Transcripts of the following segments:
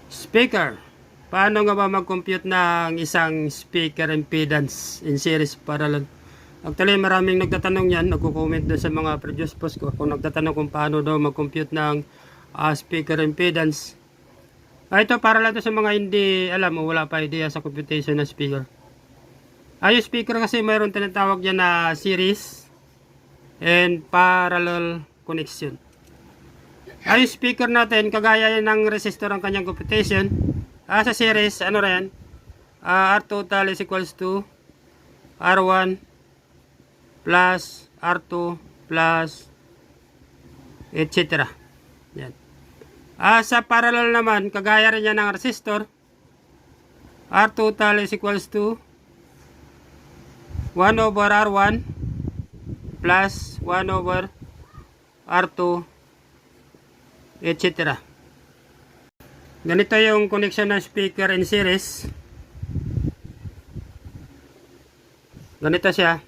Speaker. Paano nga ba mag-compute ng isang speaker impedance in series parallel? Actually, maraming nagtatanong yan. Nagko-comment doon sa mga previous post ko. Kung nagtatanong kung paano daw mag-compute ng speaker impedance. Ito para lang to sa mga hindi alam o wala pa idea sa computation ng speaker. Yung speaker kasi mayroon tinatawag dyan na series and parallel connection. Yung speaker natin, kagaya ng resistor ang kanyang computation. Sa series, ano rin? R total is equals to R1 plus R2 plus etc. Yan. Sa parallel naman, kagaya rin yan ng resistor. R total is equals to 1 over R1 plus 1 over R2 etc. Ganito yung connection ng speaker in series. Ganito siya.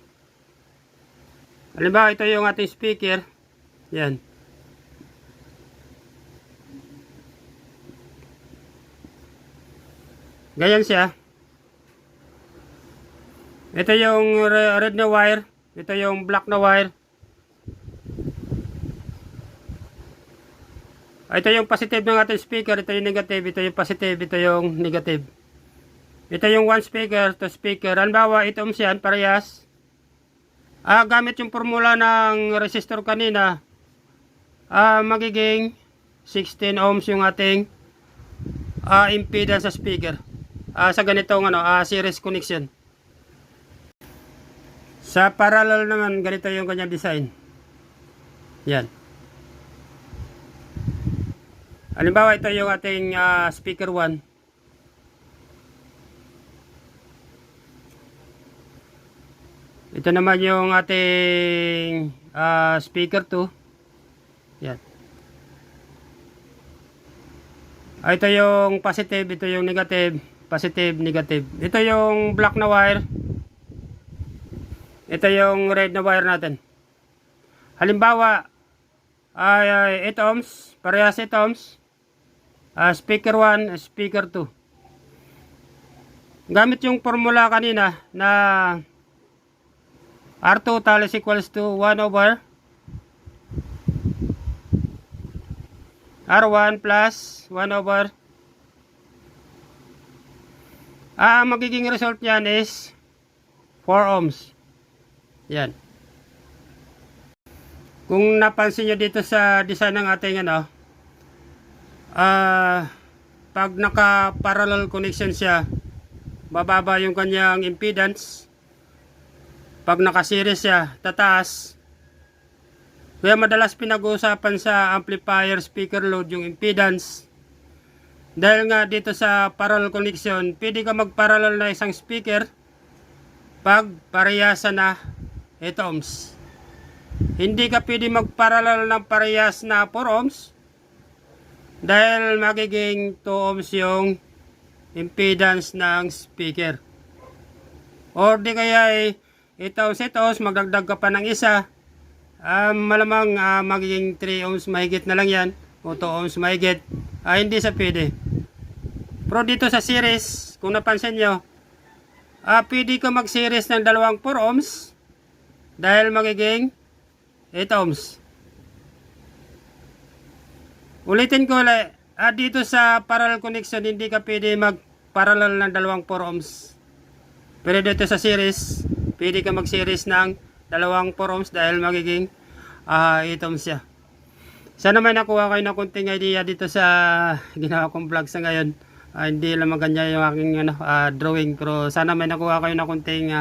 Halimbawa, ito yung ating speaker. Yan. Ganyan siya. Ito yung red na wire. Ito yung black na wire. Ito yung positive ng ating speaker. Ito yung negative. Ito yung positive. Ito yung negative. Ito yung one speaker to speaker. Halimbawa, 8 ohms yan. Parehas. Gamit yung formula ng resistor kanina. Magiging 16 ohms yung ating impedance sa speaker. Sa ganitong series connection. Sa parallel naman, ganito yung kanyang design. Yan. Halimbawa, ito yung ating speaker 1. Ito naman yung ating speaker 2. Yan. Ito yung positive, ito yung negative. Positive, negative. Ito yung black na wire. Ito yung red na wire natin. Halimbawa, 8 ohms, parehas 8 ohms. Speaker 1, speaker 2. Gamit yung formula kanina na R total is equals to 1 over R1 plus 1 over magiging result niyan is 4 ohms. Yan. Kung napansin nyo dito sa design ng ating pag naka-parallel connection siya, bababa yung kanyang impedance. Pag naka-series siya, tataas. Kaya madalas pinag-uusapan sa amplifier speaker load yung impedance. Dahil nga dito sa parallel connection, pwede ka mag-parallel na isang speaker pag parehasan na 8 ohms. Hindi ka pwede mag-parallel ng parehas na 4 ohms dahil magiging 2 ohms yung impedance ng speaker. Or di kaya 8 ohms, magdagdag ka pa ng isa. Malamang magiging 3 ohms mahigit na lang yan o 2 ohms mahigit. Hindi sa pwede. Pero dito sa series, kung napansin nyo, pwede ka mag-series ng dalawang 4 ohms dahil magiging 8 ohms. Ulitin ko ulit, dito sa parallel connection, hindi ka pwede mag-parallel ng dalawang 4 ohms. Pero dito sa series, pwede ka mag-series ng dalawang 4 ohms dahil magiging 8 ohms siya. Sana may nakuha kayo ng konting idea dito sa ginawa kong vlog sa ngayon. Hindi lang maganda yung aking drawing, pero sana may nakuha kayo ng konting